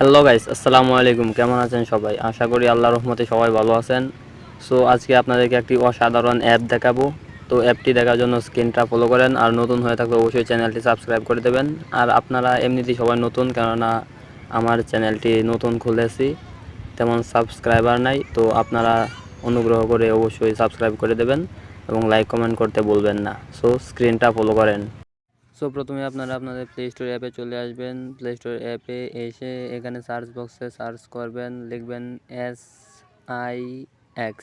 Hello guys, আসসালামু আলাইকুম। কেমন আছেন সবাই? আশা করি আল্লাহর রহমতে সবাই ভালো আছেন। সো আজকে আপনাদেরকে একটি অসাধারণ অ্যাপ দেখাবো। তো অ্যাপটি দেখার জন্য স্ক্রিনটা ফলো করেন, আর নতুন হয়ে থাকলে অবশ্যই চ্যানেলটি সাবস্ক্রাইব করে দেবেন। আর আপনারা এমনিতেই সবাই নতুন, কেননা আমার চ্যানেলটি নতুন খুলেছি, তেমন সাবস্ক্রাইবার নাই। তো আপনারা অনুগ্রহ করে অবশ্যই সাবস্ক্রাইব করে দেবেন এবং লাইক কমেন্ট করতে ভুলবেন না। সো স্ক্রিনটা ফলো করেন। সো প্রথমে আপনারা আপনাদের প্লে স্টোর অ্যাপে চলে আসবেন। প্লে স্টোর অ্যাপে এসে এখানে সার্চ বক্সে সার্চ করবেন, লিখবেন SIX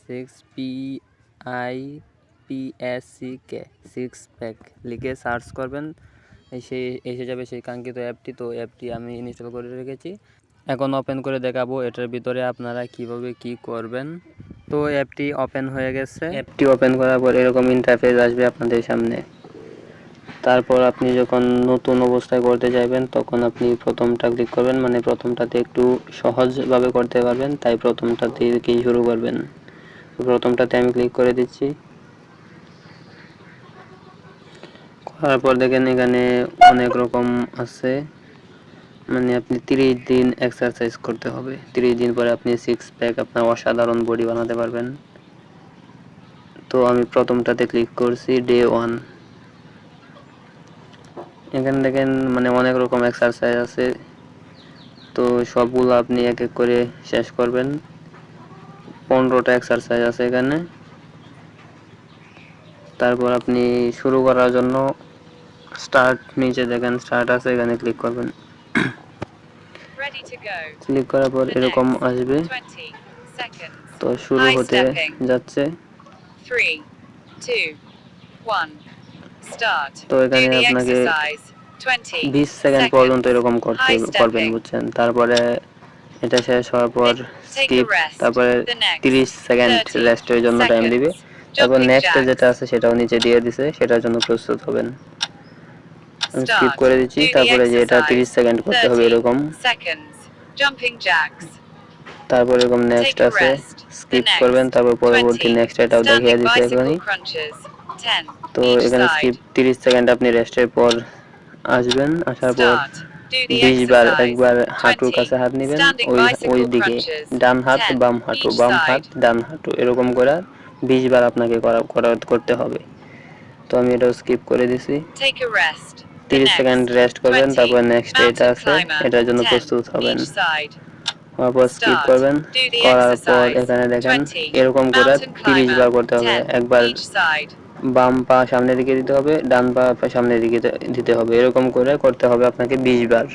6PIPSCK 6 প্যাক লিখে সার্চ করবেন। এসে যাবে সেই কাঙ্ক্ষিত অ্যাপটি। তো অ্যাপটি আমি ইনস্টল করে রেখেছি, এখন ওপেন করে দেখাবো এটার ভিতরে আপনারা কিভাবে কি করবেন। তো অ্যাপটি ওপেন হয়ে গেছে। অ্যাপটি ওপেন করার পর এরকম ইন্টারফেস আসবে আপনাদের সামনে। তারপর আপনি যখন নতুন অবস্থায় করতে চাইবেন তখন আপনি প্রথমটা ক্লিক করবেন, মানে প্রথমটাতে একটু সহজভাবে করতে পারবেন, তাই প্রথমটা থেকেই শুরু করবেন। প্রথমটাতে আমি ক্লিক করে দিচ্ছি। করার পর দেখেন এখানে অনেক রকম আছে, মানে আপনি 30 দিন এক্সারসাইজ করতে হবে। 30 দিন পরে আপনি 6 প্যাক আপনার অসাধারণ বডি বানাতে পারবেন। তো আমি প্রথমটাতে ক্লিক করছি, ডে 1। এখানে দেখেন মানে অনেক রকম এক্সারসাইজ আছে, তো সবগুলো আপনি এক এক করে শেষ করবেন। 15টা এক্সারসাইজ আছে এখানে। তারপর আপনি শুরু করার জন্য স্টার্ট, নিচে দেখেন স্টার্ট আছে, এখানে ক্লিক করবেন। ক্লিক করার পর এরকম আসবে, তো শুরু হতে যাচ্ছে। তো এখানে আপনাকে 20 সেকেন্ড পর্যন্ত এরকম করবেন, বুঝছেন। তারপরে এটা শেষ হওয়ার পর স্কিপ, তারপরে 30 সেকেন্ড রেস্টের জন্য টাইম দিবে। তারপর নেক্সট যেটা আছে সেটাও নিচে দিয়ে দিছে, সেটার জন্য প্রস্তুত হবেন। আমি স্কিপ করে দিচ্ছি। তারপরে যে এটা 30 সেকেন্ড করতে হবে এরকম। তারপর এরকম নেক্সট আছে, স্কিপ করবেন। তারপর পরবর্তী নেক্সট এটাও দেখিয়ে দিচ্ছে এখনই। তো এখানে স্কিপ 30 সেকেন্ড আপনি রেস্টের পর আসবেন, আসার পর 20 বার একবার হাঁটুর কাছে হাত নেবেন, ওই দিকে ডান হাত বাম হাঁটু, বাম হাত ডান হাঁটু, এরকম করে 20 বার আপনাকে করতে হবে। তো আমি এটা স্কিপ করে দিছি। 30 সেকেন্ড রেস্ট করবেন, তারপর নেক্সট এটা আছে, এটার জন্য প্রস্তুত হবেন। তারপর স্কিপ করবেন, করার পর এখানে দেখেন এরকম করে 30 বার করতে হবে। একবার বাম পা সামনের দিকে দিতে হবে, ডান পা সামনের দিকে দিতে হবে, এরকম করে করতে হবে আপনাকে 20 বার।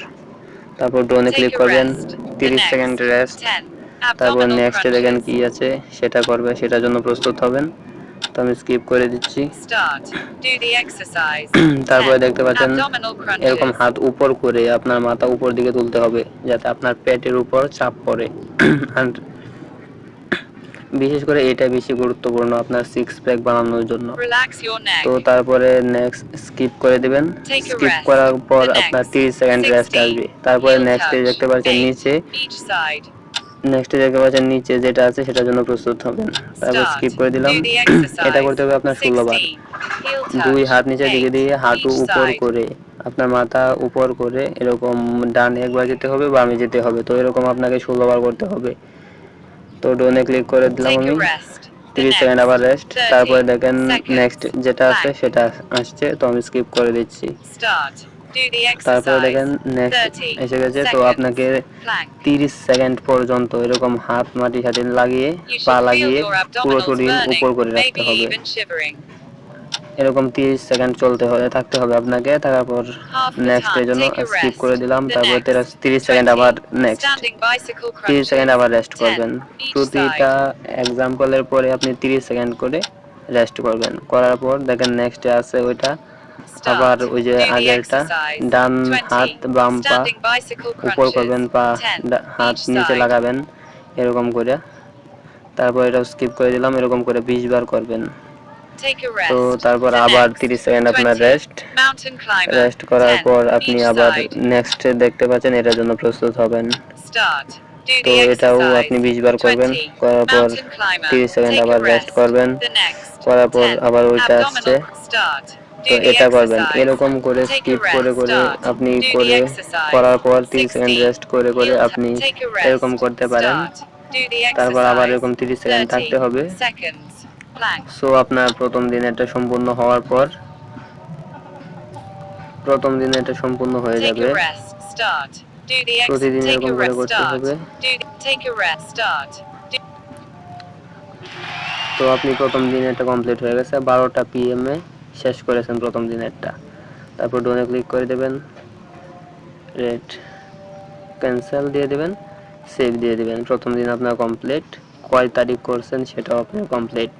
তারপর ডোনে ক্লিক করবেন, 30 সেকেন্ড রেস্ট। তারপর নেক্সটে দেখেন কি আছে সেটা করবে, সেটার জন্য প্রস্তুত হবেন। তো আমি স্কিপ করে দিচ্ছি। তারপরে দেখতে পাচ্ছেন এরকম হাত উপর করে আপনার মাথা উপর দিকে তুলতে হবে, যাতে আপনার পেটের উপর চাপ পড়ে। আর বিশেষ করে এটা বেশি গুরুত্বপূর্ণ আপনার 6 প্যাক বানানোর জন্য। তো তারপরে নেক্সট স্কিপ করে দিবেন। স্কিপ করার পর আপনার 30 সেকেন্ড রেস্ট আসবে। তারপরে নেক্সটে দেখতে পাচ্ছেন নিচে যেটা আছে সেটার জন্য প্রস্তুত হবেন। তারপর স্কিপ করে দিলাম। এটা করতে হবে আপনার 16 বার। 2 হাত নিচের দিকে দিয়ে হাঁটু উপর করে আপনার মাথা উপর করে এরকম ডানে একবার যেতে হবে, বামে যেতে হবে। তো এরকম আপনাকে 16 বার করতে হবে। তো ডোনে ক্লিক করে দিলাম আমি। 30 সেকেন্ড আবার রেস্ট। তারপরে দেখেন নেক্সট যেটা আছে সেটা আসছে, তো আমি স্কিপ করে দিচ্ছি। তারপরে দেখেন নেক্সট এসে গেছে। তো আপনাকে 30 সেকেন্ড পর্যন্ত এরকম হাত মাটির সাথে লাগিয়ে পা লাগিয়ে পুরো শরীর উপর করে রাখতে হবে। এরকম 30 সেকেন্ড থাকতে হবে আপনাকে। তারপর নেক্সট এর জন্য স্কিপ করে দিলাম। তারপর 30 সেকেন্ড আবার নেক্সট 30 সেকেন্ড আবার রেস্ট করবেন। প্রতিটা এক্সাম্পলের পরে আপনি 30 সেকেন্ড করে রেস্ট করবেন। করার পর দেখেন নেক্সট আছে ওইটা আবার ওই যে আগেরটা, ডান হাত বাম পা উপর করবেন, পা হাত নিচে লাগাবেন এরকম করে। তারপর এটা স্কিপ করে দিলাম, এরকম করে 20 বার করবেন। তো তারপর আবার 30 সেকেন্ড আপনার রেস্ট করার পর আপনি আবার নেক্সট দেখতে পাচ্ছেন এটার জন্য প্রস্তুত হবেন। তো এটাও আপনি 20 বার করবেন। করার পর 30 সেকেন্ড আবার রেস্ট করবেন। করার পর আবার ওইটা আসছে, তো এটা করবেন, এরকম করে স্কিপ করে করে আপনি করার পর 30 সেকেন্ড রেস্ট করে করে আপনি এরকম করতে পারেন। তারপর আবার এরকম 30 সেকেন্ড থাকতে হবে। সো আপনার প্রথম দিন এটা সম্পূর্ণ হওয়ার পর প্রথম দিনে এটা সম্পূর্ণ হয়ে যাবে। প্রতিদিন এরকম করে করতে হবে। তো আপনি প্রথম দিন এটা কমপ্লিট হয়ে গেছে, 12টা PM এ শেষ করেছেন প্রথম দিনেরটা। তারপর ডোনে ক্লিক করে দেবেন, রেড ক্যান্সেল দিয়ে দেবেন, সেভ দিয়ে দেবেন। প্রথম দিন আপনার কমপ্লিট, কয় তারিখ করছেন সেটাও আপনার কমপ্লিট।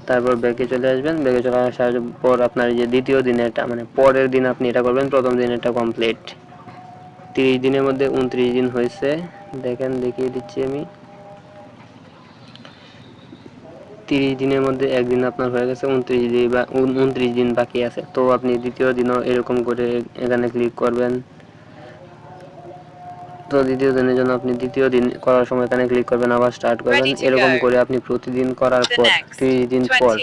তারপর ব্যাকে চলে আসবেন, ব্যাকে চলে আসার পর আপনার যে দ্বিতীয় দিনেরটা মানে পরের দিন আপনি এটা করবেন, প্রথম দিনেরটা কমপ্লিট। 30 দিনের মধ্যে 29 দিন হয়েছে, দেখেন দেখিয়ে দিচ্ছি আমি। 30 দিনের মধ্যে একদিন আপনার হয়ে গেছে, 29 দিন বাকি আছে। তো আপনি দ্বিতীয় দিনও এরকম করে এখানে ক্লিক করবেন। তো দ্বিতীয় দিনের জন্য আপনি দ্বিতীয় দিন করার সময় এখানে ক্লিক করবেন, আবার স্টার্ট করবেন। এরকম করে আপনি প্রতিদিন করার পর 30 দিন পর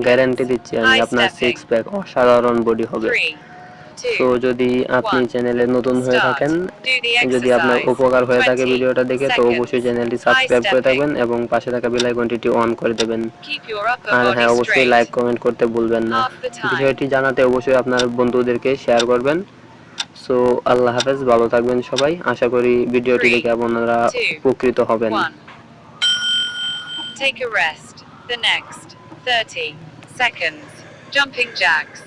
গ্যারান্টি দিচ্ছি আমি আপনার 6 প্যাক অসাধারণ বডি হবে। তো যদি আপনি চ্যানেলে নতুন হয়ে থাকেন, যদি আপনার উপকার হয়ে থাকে ভিডিওটা দেখে, তো অবশ্যই চ্যানেলটি সাবস্ক্রাইব করে থাকবেন এবং পাশে থাকা বেল আইকনটি অন করে দেবেন। আর হ্যাঁ, অবশ্যই লাইক কমেন্ট করতে ভুলবেন না। বিষয়টি জানাতে অবশ্যই আপনার বন্ধুদেরকে শেয়ার করবেন। সো আল্লাহ হাফেজ, ভালো থাকবেন সবাই। আশা করি ভিডিওটি দেখে আপনারা উপকৃত হবেন। Take a rest. The next 30 seconds. Jumping jacks.